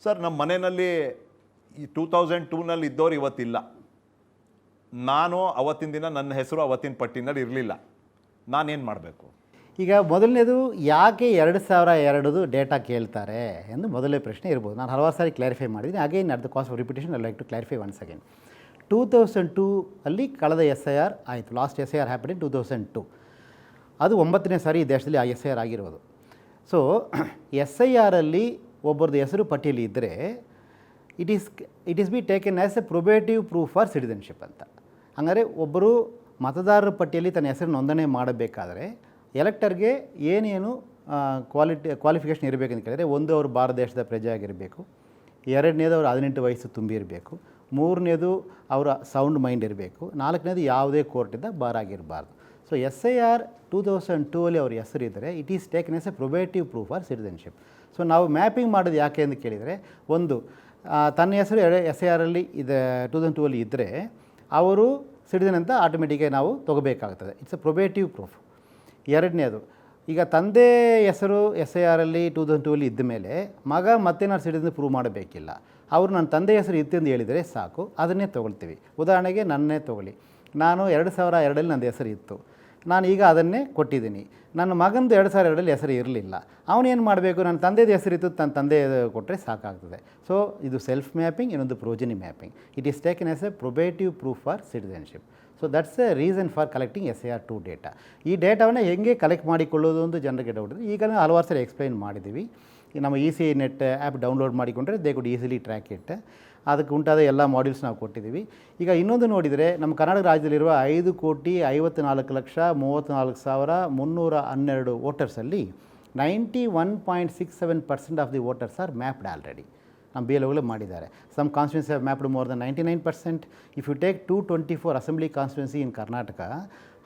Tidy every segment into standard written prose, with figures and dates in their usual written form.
Sir ನಮ್ಮ ಮನೆಯಲ್ಲಿ ಈ 2002ನಲ್ಲಿ ಇದ್ದವ್ರು ಇವತ್ತಿಲ್ಲ. ನಾನು ಅವತ್ತಿನ ದಿನ ನನ್ನ ಹೆಸರು ಅವತ್ತಿನ ಪಟ್ಟಿನಲ್ಲಿ ಇರಲಿಲ್ಲ. ನಾನೇನು ಮಾಡಬೇಕು? ಈಗ ಮೊದಲನೇದು ಯಾಕೆ 2002 ಡೇಟಾ ಕೇಳ್ತಾರೆ ಎಂದು ಮೊದಲನೇ ಪ್ರಶ್ನೆ ಇರ್ಬೋದು. ನಾನು ಹಲವಾರು ಸಾರಿ ಕ್ಲಾರಿಫೈ ಮಾಡಿದ್ದೀನಿ. Again at the cost of repetition I like to clarify once again. 2002 ಅಲ್ಲಿ ಕಳೆದ SIR ಆಯಿತು. Last SIR happen in 2002. ಅದು 9ನೇ ಸಾರಿ ಈ ದೇಶದಲ್ಲಿ ಆ SIR ಆಗಿರೋದು. ಸೊ SIR ಅಲ್ಲಿ ಒಬ್ಬರದ್ದು ಹೆಸರು ಪಟ್ಟಿಯಲ್ಲಿ ಇದ್ದರೆ it is be taken as a probative proof for citizenship ಅಂತ. ಹಾಗಾದರೆ ಒಬ್ಬರು ಮತದಾರರ ಪಟ್ಟಿಯಲ್ಲಿ ತನ್ನ ಹೆಸರು ನೋಂದಣಿ ಮಾಡಬೇಕಾದ್ರೆ ಎಲೆಕ್ಟರ್ಗೆ ಏನೇನು ಕ್ವಾಲಿಫಿಕೇಷನ್ ಇರಬೇಕಂತ ಕೇಳಿದರೆ, ಒಂದು ಅವರು ಭಾರತ ದೇಶದ ಪ್ರಜೆ ಆಗಿರಬೇಕು, ಎರಡನೇದು ಅವರು 18 ವಯಸ್ಸು ತುಂಬಿರಬೇಕು, ಮೂರನೇದು ಅವರ ಸೌಂಡ್ ಮೈಂಡ್ ಇರಬೇಕು, ನಾಲ್ಕನೇದು ಯಾವುದೇ ಕೋರ್ಟಿಂದ ಬಾರಾಗಿರಬಾರ್ದು. ಸೊ SIR 2002 ಅಲ್ಲಿ ಅವ್ರ ಹೆಸರಿದ್ದರೆ it is taken as a probative proof for citizenship. So ನಾವು ಮ್ಯಾಪಿಂಗ್ ಮಾಡೋದು ಯಾಕೆ ಅಂತ ಕೇಳಿದರೆ, ಒಂದು ತನ್ನ ಹೆಸರು SIR ಅಲ್ಲಿ ಇದೆ 2002 ಅಲ್ಲಿ ಇದ್ದರೆ ಅವರು ಸಿಟಿಸನ್ ಅಂತ ಆಟೋಮೆಟಿಕಾಗಿ ನಾವು ತೊಗೋಬೇಕಾಗ್ತದೆ. It's a probative proof. ಎರಡನೇದು, ಈಗ ತಂದೆ ಹೆಸರು SIR ಅಲ್ಲಿ 2002 ಅಲ್ಲಿ ಇದ್ದ ಮೇಲೆ ಮಗ ಮತ್ತೇನಾದ್ರು ಸಿಟಿಸನ್ ಪ್ರೂವ್ ಮಾಡಬೇಕಿಲ್ಲ. ಅವರು ನನ್ನ ತಂದೆ ಹೆಸರು ಇತ್ತು ಅಂತ ಹೇಳಿದರೆ ಸಾಕು, ಅದನ್ನೇ ತೊಗೊಳ್ತೀವಿ. ಉದಾಹರಣೆಗೆ ನನ್ನೇ ತೊಗೊಳ್ಳಿ, ನಾನು 2002 ನಂದು ಹೆಸರು ಇತ್ತು, ನಾನು ಈಗ ಅದನ್ನೇ ಕೊಟ್ಟಿದ್ದೀನಿ. ನನ್ನ ಮಗಂದು 2002 ಹೆಸರು ಇರಲಿಲ್ಲ, ಅವನೇನು ಮಾಡಬೇಕು? ನನ್ನ ತಂದೆದು ಹೆಸರಿತ್ತು, ತನ್ನ ತಂದೆ ಕೊಟ್ಟರೆ ಸಾಕಾಗ್ತದೆ. ಸೊ ಇದು ಸೆಲ್ಫ್ ಮ್ಯಾಪಿಂಗ್, ಇನ್ನೊಂದು progeny mapping. It is taken as a probative proof for citizenship. So that's a reason for collecting SIR2 data. ಈ ಡೇಟಾವನ್ನು ಹೇಗೆ ಕಲೆಕ್ಟ್ ಮಾಡಿಕೊಳ್ಳೋದು ಅಂತ ಜನರಿಗೆ ಡೌಟ್ ಇದೆ. ಈಗ ನಾವು ಹಲವಾರು ಸರಿ ಎಕ್ಸ್ಪ್ಲೈನ್ ಮಾಡಿದ್ದೀವಿ. ನಮ್ಮ ECI ನೆಟ್ ಆ್ಯಪ್ ಡೌನ್ಲೋಡ್ ಮಾಡಿಕೊಂಡ್ರೆ they could easily track it. ಅದಕ್ಕೆ ಉಂಟಾದ ಎಲ್ಲ ಮಾಡ್ಯೂಲ್ಸ್ ನಾವು ಕೊಟ್ಟಿದ್ದೀವಿ. ಈಗ ಇನ್ನೊಂದು ನೋಡಿದರೆ, ನಮ್ಮ ಕರ್ನಾಟಕ ರಾಜ್ಯದಲ್ಲಿರುವ 5,54,54,312 ವೋಟರ್ಸಲ್ಲಿ 91.67% of the voters are mapped already. ನಮ್ಮ BLOಗಳು ಮಾಡಿದ್ದಾರೆ. Some constituency have mapped more than 99%. If you take 224 assembly constituency in Karnataka,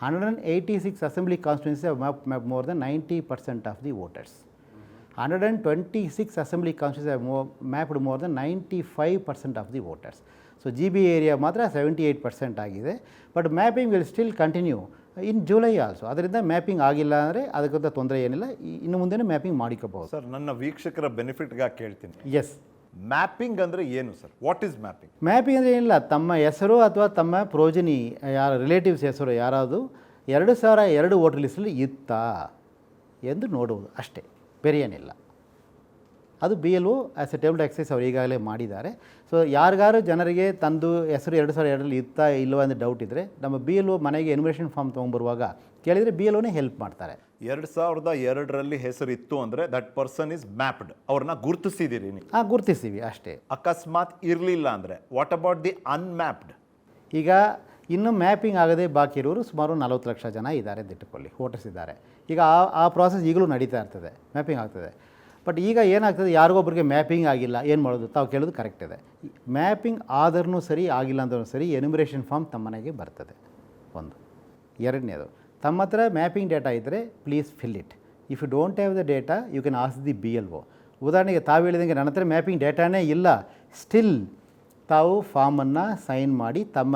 186 assembly constituency have mapped more than 90% of the voters. 126 assembly constituencies have mapped more than 95% of the voters. So GB area ಮಾತ್ರ 78% ಆಗಿದೆ. But mapping will still continue in July also. ಅದರಿಂದ mapping ಆಗಿಲ್ಲ ಅಂದರೆ ಅದಕ್ಕಿಂತ ತೊಂದರೆ ಏನಿಲ್ಲ, ಇನ್ನು ಮುಂದೆ ಮ್ಯಾಪಿಂಗ್ ಮಾಡಿಕೋಬಹುದು. ಸರ್, ನನ್ನ ವೀಕ್ಷಕರ ಬೆನಿಫಿಟ್ಗಾಗಿ ಕೇಳ್ತೀನಿ. ಎಸ್, ಮ್ಯಾಪಿಂಗ್ ಅಂದರೆ ಏನು sir? What is mapping? Mapping ಅಂದರೆ ಏನಿಲ್ಲ, ತಮ್ಮ ಹೆಸರು ಅಥವಾ ತಮ್ಮ ಪ್ರೋಜನಿ ಯಾರ ರಿಲೇಟಿವ್ಸ್ ಹೆಸರು ಯಾರಾವುದು 2002 ವೋಟರ್ ಲಿಸ್ಟಲ್ಲಿ ಇತ್ತಾ ಎಂದು ನೋಡುವುದು ಅಷ್ಟೇ, ಬೇರೆ ಏನಿಲ್ಲ. ಅದು BLO as a table exercise ಅವರು ಈಗಾಗಲೇ ಮಾಡಿದ್ದಾರೆ. ಸೊ ಯಾರಿಗಾರು ಜನರಿಗೆ ತಂದು ಹೆಸರು 2002 ಇತ್ತಾ ಇಲ್ಲವ ಅಂತ ಡೌಟ್ ಇದ್ದರೆ ನಮ್ಮ BLO ಮನೆಗೆ ಎನ್ಯುಮರೇಷನ್ ಫಾರ್ಮ್ ತೊಗೊಂಬರುವಾಗ ಕೇಳಿದರೆ BLOನೇ ಹೆಲ್ಪ್ ಮಾಡ್ತಾರೆ. 2002 ಹೆಸರು ಇತ್ತು ಅಂದರೆ ದಟ್ ಪರ್ಸನ್ ಇಸ್ ಮ್ಯಾಪ್ಡ್, ಅವ್ರನ್ನ ಗುರುತಿಸಿದ್ದೀರಿ ನೀವು? ಗುರುತಿಸ್ತೀವಿ ಅಷ್ಟೇ. ಅಕಸ್ಮಾತ್ ಇರಲಿಲ್ಲ ಅಂದರೆ ವಾಟ್ ಅಬೌಟ್ ದಿ ಅನ್ಮ್ಯಾಪ್ಡ್? ಈಗ ಇನ್ನೂ ಮ್ಯಾಪಿಂಗ್ ಆಗದೆ ಬಾಕಿ ಇರೋರು ಸುಮಾರು 40 ಲಕ್ಷ ಜನ ಇದ್ದಾರೆ ಅಂತ ಇಟ್ಟುಕೊಳ್ಳಿ, ವೋಟರ್ಸ್ ಇದ್ದಾರೆ. ಈಗ ಆ ಪ್ರಾಸೆಸ್ ಈಗಲೂ ನಡೀತಾ ಇರ್ತದೆ, ಮ್ಯಾಪಿಂಗ್ ಆಗ್ತದೆ. ಬಟ್ ಈಗ ಏನಾಗ್ತದೆ, ಯಾರಿಗೊಬ್ಬರಿಗೆ ಮ್ಯಾಪಿಂಗ್ ಆಗಿಲ್ಲ, ಏನು ಮಾಡೋದು? ತಾವು ಕೇಳೋದು ಕರೆಕ್ಟ್ ಇದೆ. ಮ್ಯಾಪಿಂಗ್ ಆದ್ರೂ ಸರಿ, ಆಗಿಲ್ಲ ಅಂದ್ರೂ ಸರಿ, ಎನ್ಯುಮರೇಷನ್ ಫಾರ್ಮ್ ತಮ್ಮ ಮನೆಗೆ ಬರ್ತದೆ. ಒಂದು. ಎರಡನೇದು, ತಮ್ಮ ಹತ್ರ ಮ್ಯಾಪಿಂಗ್ ಡೇಟಾ ಇದ್ದರೆ please fill it. If you don't have the data you can ask the BLO. ಉದಾಹರಣೆಗೆ ತಾವು ಹೇಳಿದಂಗೆ ನನ್ನ ಹತ್ರ ಮ್ಯಾಪಿಂಗ್ ಡೇಟಾನೇ ಇಲ್ಲ, ಸ್ಟಿಲ್ ತಾವು ಫಾರ್ಮನ್ನು ಸೈನ್ ಮಾಡಿ ತಮ್ಮ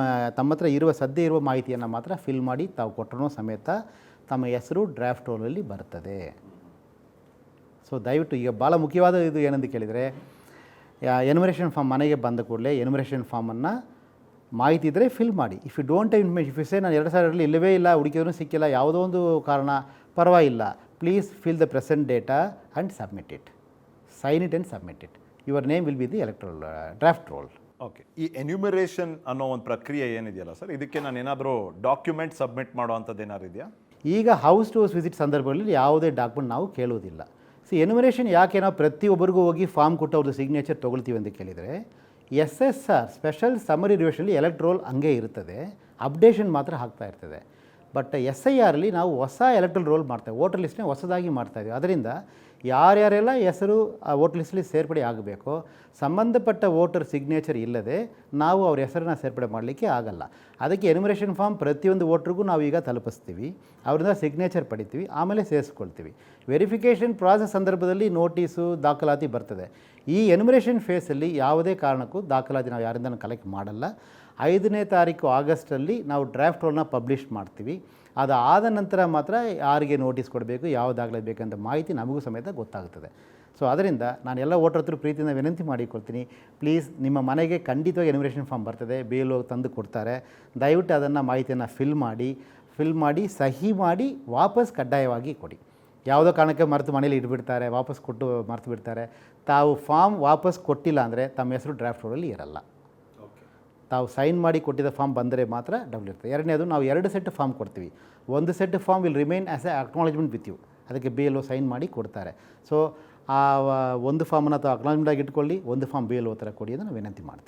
ಹತ್ರ ಸದ್ಯ ಇರುವ ಮಾಹಿತಿಯನ್ನು ಮಾತ್ರ ಫಿಲ್ ಮಾಡಿ ತಾವು ಕೊಟ್ಟರೂ ಸಮೇತ ತಮ್ಮ ಹೆಸರು ಡ್ರಾಫ್ಟ್ ರೋಲಲ್ಲಿ ಬರ್ತದೆ. ಸೊ ದಯವಿಟ್ಟು, ಈಗ ಭಾಳ ಮುಖ್ಯವಾದ ಇದು ಏನಂತ ಕೇಳಿದರೆ, ಎನ್ಯುಮರೇಷನ್ ಫಾರ್ಮ್ ಮನೆಗೆ ಬಂದ ಕೂಡಲೇ ಎನ್ಯುಮರೇಷನ್ ಫಾರ್ಮನ್ನು ಮಾಹಿತಿ ಇದ್ದರೆ ಫಿಲ್ ಮಾಡಿ. If you don't have information, if you say ನಾನು 2002 ಇಲ್ಲವೇ ಇಲ್ಲ, ಹುಡುಕಿದ್ರೂ ಸಿಕ್ಕಿಲ್ಲ, ಯಾವುದೋ ಒಂದು ಕಾರಣ, ಪರವಾಗಿಲ್ಲ, please fill the present data and submit it. Sign it and submit it. Your name will be the electoral draft roll. Okay. ಈ ಎನ್ಯುಮರೇಷನ್ ಅನ್ನೋ ಒಂದು ಪ್ರಕ್ರಿಯೆ ಏನಿದೆಯಲ್ಲ ಸರ್, ಇದಕ್ಕೆ ನಾನು ಏನಾದರೂ ಡಾಕ್ಯುಮೆಂಟ್ ಸಬ್ಮಿಟ್ ಮಾಡೋ ಅಂಥದ್ದು ಏನಾದ್ರು ಇದೆಯಾ? ಈಗ ಹೌಸ್ ಟು ಹೌಸ್ ವಿಸಿಟ್ ಸಂದರ್ಭಗಳಲ್ಲಿ ಯಾವುದೇ ಡಾಕ್ಯುಮೆಂಟ್ ನಾವು ಕೇಳೋದಿಲ್ಲ. ಎನ್ಯುಮರೇಷನ್ ಯಾಕೆ ನಾವು ಪ್ರತಿಯೊಬ್ಬರಿಗೂ ಹೋಗಿ ಫಾರ್ಮ್ ಕೊಟ್ಟು ಅವ್ರದ್ದು ಸಿಗ್ನೇಚರ್ ತೊಗೊಳ್ತೀವಿ ಅಂತ ಕೇಳಿದರೆ, SSR ಸ್ಪೆಷಲ್ ಸಮರಿ ರಿವಿಷನಲ್ಲಿ ಎಲೆಕ್ಟ್ರೋಲ್ ಹಂಗೆ ಇರ್ತದೆ, ಅಪ್ಡೇಷನ್ ಮಾತ್ರ ಆಗ್ತಾ ಇರ್ತದೆ. ಬಟ್ SIR ಅಲ್ಲಿ ನಾವು ಹೊಸ ಎಲೆಕ್ಟ್ರಲ್ ರೋಲ್ ಮಾಡ್ತೇವೆ, ವೋಟರ್ ಲಿಸ್ಟ್ನೇ ಹೊಸದಾಗಿ ಮಾಡ್ತಾಯಿದ್ದೀವಿ. ಅದರಿಂದ ಯಾರ್ಯಾರೆಲ್ಲ ಹೆಸರು ಆ ವೋಟರ್ ಲಿಸ್ಟಲ್ಲಿ ಸೇರ್ಪಡೆ ಆಗಬೇಕೋ ಸಂಬಂಧಪಟ್ಟ ವೋಟರ್ ಸಿಗ್ನೇಚರ್ ಇಲ್ಲದೆ ನಾವು ಅವ್ರ ಹೆಸರನ್ನ ಸೇರ್ಪಡೆ ಮಾಡಲಿಕ್ಕೆ ಆಗಲ್ಲ. ಅದಕ್ಕೆ ಎನ್ಯುಮರೇಷನ್ ಫಾರ್ಮ್ ಪ್ರತಿಯೊಂದು ವೋಟ್ರಿಗೂ ನಾವು ಈಗ ತಲುಪಿಸ್ತೀವಿ, ಅವರಿಂದ ಸಿಗ್ನೇಚರ್ ಪಡಿತೀವಿ, ಆಮೇಲೆ ಸೇರಿಸ್ಕೊಳ್ತೀವಿ. ವೆರಿಫಿಕೇಷನ್ ಪ್ರಾಸೆಸ್ ಸಂದರ್ಭದಲ್ಲಿ ನೋಟಿಸು ದಾಖಲಾತಿ ಬರ್ತದೆ. ಈ ಎನ್ಯುಮರೇಷನ್ ಫೇಸಲ್ಲಿ ಯಾವುದೇ ಕಾರಣಕ್ಕೂ ದಾಖಲಾತಿ ನಾವು ಯಾರಿಂದ ಕಲೆಕ್ಟ್ ಮಾಡಲ್ಲ. 5ನೇ ತಾರೀಕು ಆಗಸ್ಟಲ್ಲಿ ನಾವು ಡ್ರಾಫ್ಟ್ ರೋಲ್ನ ಪಬ್ಲಿಷ್ ಮಾಡ್ತೀವಿ. ಅದಾದ ನಂತರ ಮಾತ್ರ ಯಾರಿಗೆ ನೋಟಿಸ್ ಕೊಡಬೇಕು, ಯಾವ ದಾಖಲೆ ಬೇಕಂತ ಮಾಹಿತಿ ನಮಗೂ ಸಮೇತ ಗೊತ್ತಾಗ್ತದೆ. ಸೊ ಅದರಿಂದ ನಾನು ಎಲ್ಲ ವೋಟರ್ ಹತ್ರ ಪ್ರೀತಿಯಿಂದ ವಿನಂತಿ ಮಾಡಿಕೊಳ್ತೀನಿ, ಪ್ಲೀಸ್ ನಿಮ್ಮ ಮನೆಗೆ ಖಂಡಿತವಾಗಿ ಎನ್ಯುಮರೇಷನ್ ಫಾರ್ಮ್ ಬರ್ತದೆ, BLO ತಂದು ಕೊಡ್ತಾರೆ, ದಯವಿಟ್ಟು ಅದನ್ನು ಮಾಹಿತಿಯನ್ನು ಫಿಲ್ ಮಾಡಿ ಸಹಿ ಮಾಡಿ ವಾಪಸ್ ಕಡ್ಡಾಯವಾಗಿ ಕೊಡಿ. ಯಾವುದೋ ಕಾರಣಕ್ಕೆ ಮರೆತು ಮನೇಲಿ ಇಟ್ಬಿಡ್ತಾರೆ, ವಾಪಸ್ ಕೊಟ್ಟು ಮರೆತು ಬಿಡ್ತಾರೆ. ತಾವು ಫಾರ್ಮ್ ವಾಪಸ್ ಕೊಟ್ಟಿಲ್ಲ ಅಂದರೆ ತಮ್ಮ ಹೆಸರು ಡ್ರಾಫ್ಟ್ ರೋಲಲ್ಲಿ ಇರಲ್ಲ. ತಾವು ಸೈನ್ ಮಾಡಿ ಕೊಟ್ಟಿದ್ದ ಫಾರ್ಮ್ ಬಂದರೆ ಮಾತ್ರ ಡಬಲ್ ಇರ್ತದೆ. ಎರಡನೇದು, ನಾವು 2 ಸೆಟ್ ಫಾರ್ಮ್ ಕೊಡ್ತೀವಿ. ಒಂದು set form will remain as a acknowledgement with you, ಅದಕ್ಕೆ BLO ಸೈನ್ ಮಾಡಿ ಕೊಡ್ತಾರೆ. ಸೊ ಆ ಒಂದು ಫಾರ್ಮನ್ನು ತಾವು ಅಕ್ನಾಲೇಜ್ಮೆಂಟಾಗಿ ಇಟ್ಕೊಳ್ಳಿ, ಒಂದು ಫಾರ್ಮ್ BLO ಥರ ಕೊಡಿ ಅಂತ ನಾನು ವಿನಂತಿ ಮಾಡ್ತೀನಿ.